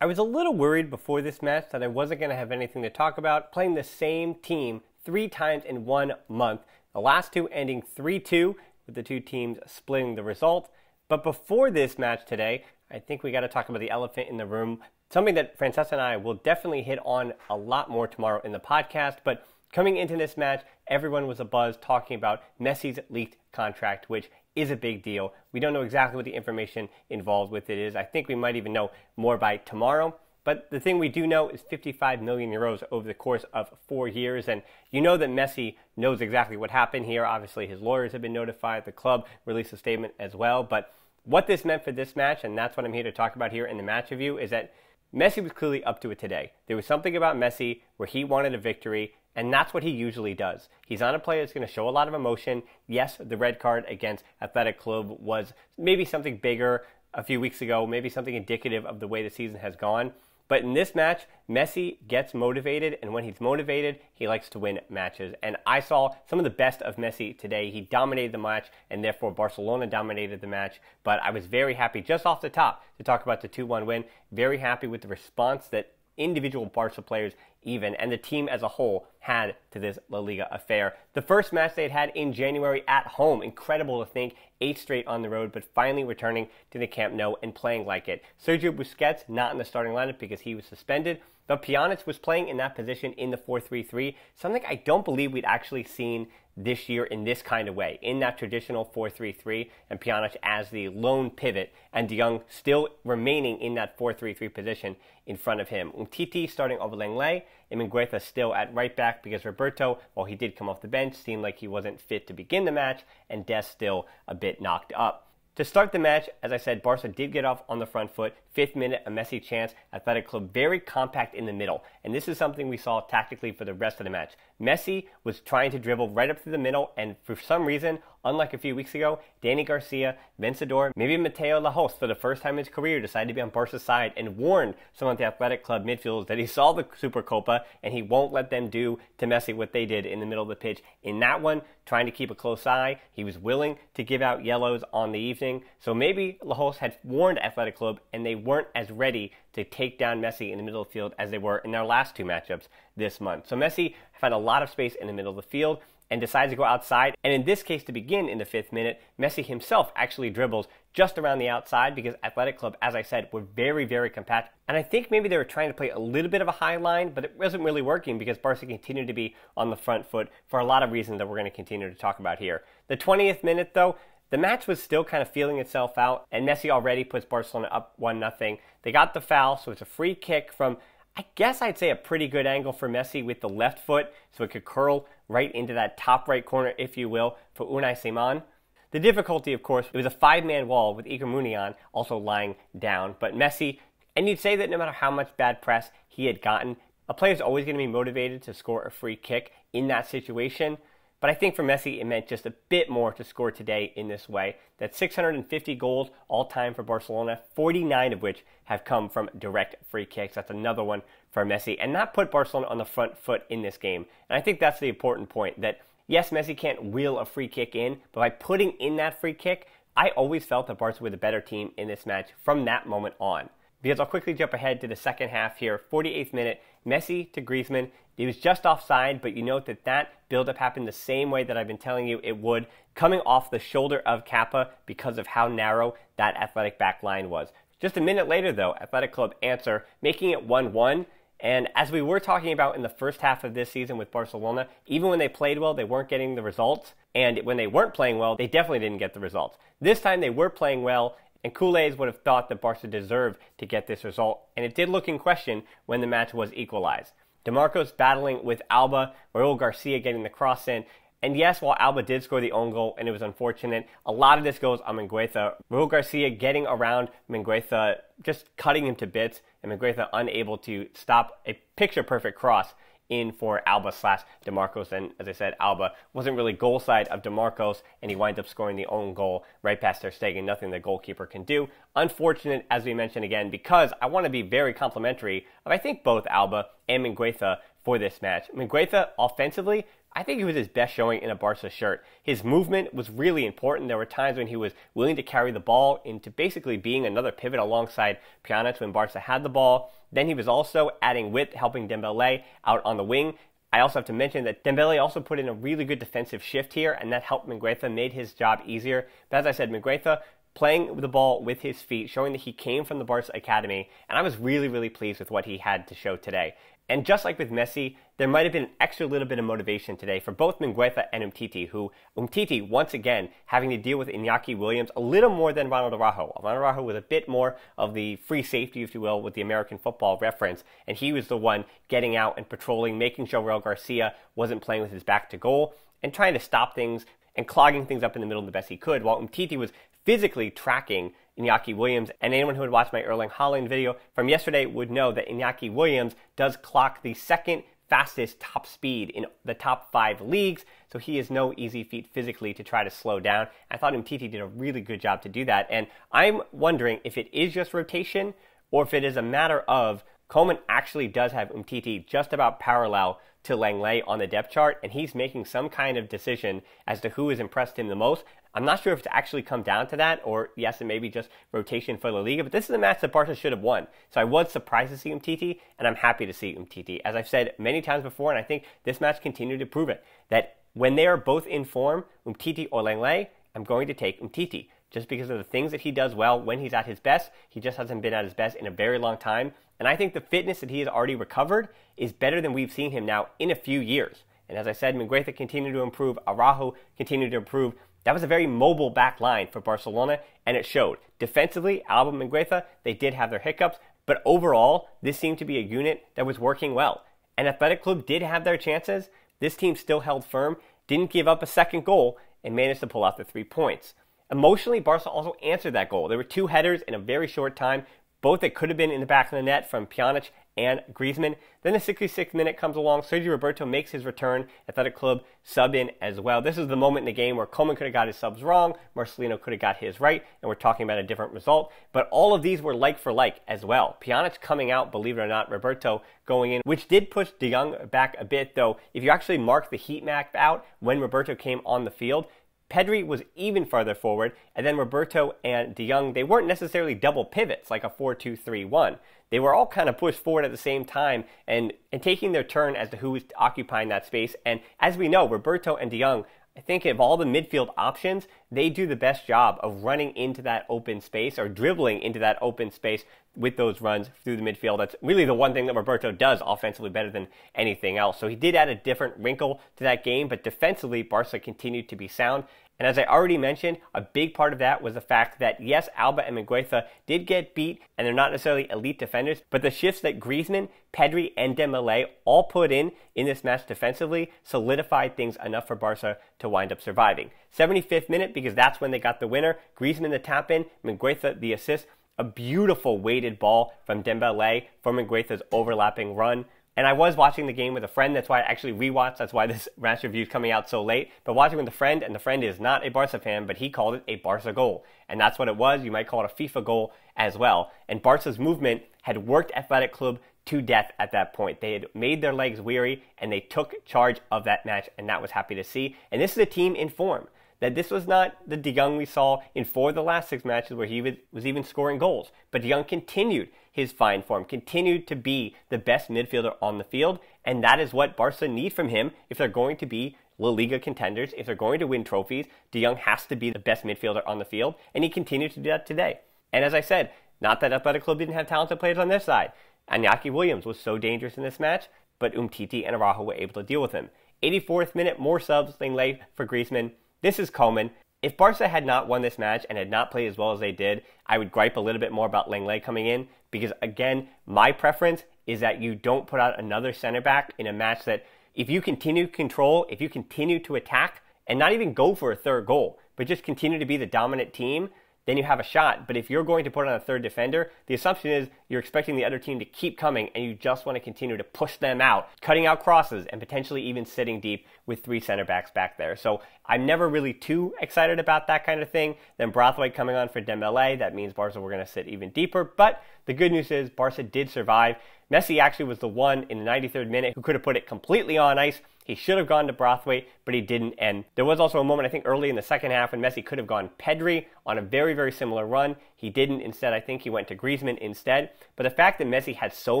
I was a little worried before this match that I wasn't going to have anything to talk about playing the same team 3 times in 1 month, the last 2 ending 3-2 with the 2 teams splitting the result. But before this match today, I think we got to talk about the elephant in the room, something that Francesca and I will definitely hit on a lot more tomorrow in the podcast. But coming into this match, everyone was abuzz talking about Messi's leaked contract, which is a big deal. We don't know exactly what the information involved with it is. I think we might even know more by tomorrow. But the thing we do know is 55 million euros over the course of 4 years. And you know that Messi knows exactly what happened here. Obviously, his lawyers have been notified. The club released a statement as well. But what this meant for this match, and that's what I'm here to talk about here in the match review, is that Messi was clearly up to it today. There was something about Messi where he wanted a victory, and that's what he usually does. He's on a player that's going to show a lot of emotion. Yes, the red card against Athletic Club was maybe something bigger a few weeks ago, maybe something indicative of the way the season has gone. But in this match, Messi gets motivated, and when he's motivated, he likes to win matches. And I saw some of the best of Messi today. He dominated the match, and therefore Barcelona dominated the match. But I was very happy, just off the top, to talk about the 2-1 win. Very happy with the response that individual Barca players even, and the team as a whole, had to this La Liga affair. The first match they had had in January at home. Incredible to think. 8 straight on the road, but finally returning to the Camp Nou and playing like it. Sergio Busquets not in the starting lineup because he was suspended, but Pjanic was playing in that position in the 4-3-3, something I don't believe we'd actually seen this year in this kind of way, in that traditional 4-3-3, and Pjanic as the lone pivot, and De Jong still remaining in that 4-3-3 position in front of him. Umtiti starting over Lenglet, and Mingueza still at right back because Roberto, while he did come off the bench, seemed like he wasn't fit to begin the match, and Des still a bit knocked up. To start the match, as I said, Barca did get off on the front foot. 5th minute, a Messi chance. Athletic Club very compact in the middle. And this is something we saw tactically for the rest of the match. Messi was trying to dribble right up through the middle, and for some reason, unlike a few weeks ago, Danny Garcia, Vencedor, maybe Mateo Lahoz for the first time in his career decided to be on Barca's side and warned some of the Athletic Club midfielders that he saw the Supercopa and he won't let them do to Messi what they did in the middle of the pitch. In that one, trying to keep a close eye, he was willing to give out yellows on the evening. So maybe Lahoz had warned Athletic Club and they weren't as ready to take down Messi in the middle of the field as they were in their last 2 matchups this month. So Messi found a lot of space in the middle of the field and decides to go outside. And in this case, to begin in the 5th minute, Messi himself actually dribbles just around the outside because Athletic Club, as I said, were very, very compact. And I think maybe they were trying to play a little bit of a high line, but it wasn't really working because Barca continued to be on the front foot for a lot of reasons that we're going to continue to talk about here. The 20th minute, though, the match was still kind of feeling itself out, and Messi already puts Barcelona up 1-0. They got the foul, so it's a free kick from, I guess I'd say, a pretty good angle for Messi with the left foot, so it could curl right into that top right corner, if you will, for Unai Simon. The difficulty, of course, it was a 5-man wall with Iker Muniain also lying down, but Messi, and you'd say that no matter how much bad press he had gotten, a player's always going to be motivated to score a free kick in that situation. But I think for Messi, it meant just a bit more to score today in this way. That's 650 goals all time for Barcelona, 49 of which have come from direct free kicks. That's another one for Messi, and that put Barcelona on the front foot in this game. And I think that's the important point, that yes, Messi can't wheel a free kick in, but by putting in that free kick, I always felt that Barca were the better team in this match from that moment on. Because I'll quickly jump ahead to the second half here. 48th minute, Messi to Griezmann. He was just offside, but you note that that build-up happened the same way that I've been telling you it would, coming off the shoulder of Kappa because of how narrow that Athletic back line was. Just a minute later, though, Athletic Club answer, making it 1-1. And as we were talking about in the first half of this season with Barcelona, even when they played well, they weren't getting the results. And when they weren't playing well, they definitely didn't get the results. This time they were playing well, and Culers would have thought that Barca deserved to get this result, and it did look in question when the match was equalized. DeMarcos battling with Alba, Raul Garcia getting the cross in, and yes, while Alba did score the own goal, and it was unfortunate, a lot of this goes on Mingueza. Raul Garcia getting around Mingueza, just cutting him to bits, and Mingueza unable to stop a picture-perfect cross in for Alba/DeMarcos. And as I said, Alba wasn't really goal side of DeMarcos, and he winds up scoring the own goal right past Ter Stegen, nothing the goalkeeper can do. Unfortunate, as we mentioned again, because I want to be very complimentary of, I think, both Alba and Mingueza for this match. Mingueza, offensively, I think it was his best showing in a Barca shirt. His movement was really important. There were times when he was willing to carry the ball into basically being another pivot alongside Pjanic when Barca had the ball. Then he was also adding width, helping Dembele out on the wing. I also have to mention that Dembele also put in a really good defensive shift here, and that helped Mingueza, made his job easier. But as I said, Mingueza playing the ball with his feet, showing that he came from the Barca Academy, and I was really, really pleased with what he had to show today. And just like with Messi, there might have been an extra little bit of motivation today for both Mingueza and Umtiti, who Umtiti, once again, having to deal with Iñaki Williams a little more than Ronald Araujo. Ronald Araujo was a bit more of the free safety, if you will, with the American football reference, and he was the one getting out and patrolling, making sure Raul Garcia wasn't playing with his back to goal, and trying to stop things and clogging things up in the middle the best he could, while Umtiti was physically tracking Iñaki Williams. And anyone who had watched my Erling Haaland video from yesterday would know that Iñaki Williams does clock the second fastest top speed in the top 5 leagues, so he is no easy feat physically to try to slow down. I thought Umtiti did a really good job to do that, and I'm wondering if it is just rotation or if it is a matter of Koeman actually does have Umtiti just about parallel to Lenglet on the depth chart, and he's making some kind of decision as to who has impressed him the most. I'm not sure if it's actually come down to that, or yes, it may be just rotation for La Liga, but this is a match that Barca should have won. So I was surprised to see Umtiti, and I'm happy to see Umtiti. As I've said many times before, and I think this match continued to prove it, that when they are both in form, Umtiti or Lenglet, I'm going to take Umtiti. Just because of the things that he does well when he's at his best. He just hasn't been at his best in a very long time. And I think the fitness that he has already recovered is better than we've seen him now in a few years. And as I said, Mingueza continued to improve. Araujo continued to improve. That was a very mobile back line for Barcelona, and it showed. Defensively, Alba and Mingueza, they did have their hiccups. But overall, this seemed to be a unit that was working well. And Athletic Club did have their chances. This team still held firm, didn't give up a second goal, and managed to pull out the 3 points. Emotionally, Barca also answered that goal. There were 2 headers in a very short time, both that could have been in the back of the net from Pjanic and Griezmann. Then the 66th minute comes along. Sergio Roberto makes his return. Athletic Club sub in as well. This is the moment in the game where Koeman could have got his subs wrong. Marcelino could have got his right. And we're talking about a different result. But all of these were like for like as well. Pjanic coming out, believe it or not, Roberto going in, which did push De Jong back a bit, though. If you actually mark the heat map out when Roberto came on the field, Pedri was even farther forward, and then Roberto and De Jong, they weren't necessarily double pivots like a 4-2-3-1. They were all kind of pushed forward at the same time and taking their turn as to who was occupying that space. And as we know, Roberto and De Jong, I think of all the midfield options, they do the best job of running into that open space or dribbling into that open space with those runs through the midfield. That's really the one thing that Roberto does offensively better than anything else. So he did add a different wrinkle to that game, but defensively, Barca continued to be sound. And as I already mentioned, a big part of that was the fact that, yes, Alba and Mingueza did get beat, and they're not necessarily elite defenders, but the shifts that Griezmann, Pedri, and Dembele all put in this match defensively solidified things enough for Barca to wind up surviving. 75th minute, because that's when they got the winner. Griezmann the tap-in, Mingueza the assist. A beautiful weighted ball from Dembele for Mingueza's overlapping run. And I was watching the game with a friend. That's why I actually rewatched. That's why this match review is coming out so late. But watching with a friend, and the friend is not a Barca fan, but he called it a Barca goal. And that's what it was. You might call it a FIFA goal as well. And Barca's movement had worked Athletic Club to death at that point. They had made their legs weary, and they took charge of that match, and that was happy to see. And this is a team in form. That this was not the De Jong we saw in 4 of the last 6 matches where he was even scoring goals. But De Jong continued his fine form, continued to be the best midfielder on the field, and that is what Barca need from him if they're going to be La Liga contenders, if they're going to win trophies. De Jong has to be the best midfielder on the field, and he continued to do that today. And as I said, not that Athletic Club didn't have talented players on their side. Iñaki Williams was so dangerous in this match, but Umtiti and Araujo were able to deal with him. 84th minute, more subs, Lenglet for Griezmann. This is Koeman. If Barca had not won this match and had not played as well as they did, I would gripe a little bit more about Lenglet coming in because, again, my preference is that you don't put out another center back in a match that if you continue to control, if you continue to attack and not even go for a third goal, but just continue to be the dominant team, then you have a shot. But if you're going to put on a third defender, the assumption is you're expecting the other team to keep coming and you just want to continue to push them out, cutting out crosses and potentially even sitting deep with 3 center backs back there. So I'm never really too excited about that kind of thing. Then Braithwaite coming on for Dembele, that means Barca were going to sit even deeper, but The good news is Barca did survive. Messi actually was the one in the 93rd minute who could have put it completely on ice. He should have gone to Braithwaite, but he didn't. And there was also a moment, I think, early in the second half when Messi could have gone Pedri on a very, very similar run. He didn't. Instead, I think he went to Griezmann instead. But the fact that Messi had so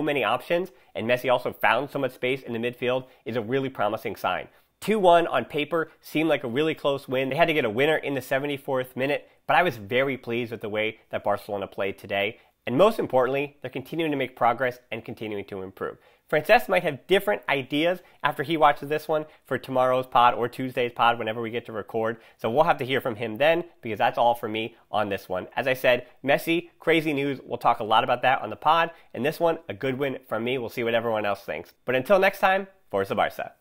many options and Messi also found so much space in the midfield is a really promising sign. 2-1 on paper seemed like a really close win. They had to get a winner in the 74th minute, but I was very pleased with the way that Barcelona played today. And most importantly, they're continuing to make progress and continuing to improve. Frances might have different ideas after he watches this one for tomorrow's pod or Tuesday's pod whenever we get to record. So we'll have to hear from him then, because that's all for me on this one. As I said, Messi, crazy news. We'll talk a lot about that on the pod. And this one, a good win from me. We'll see what everyone else thinks. But until next time, Forza Barca.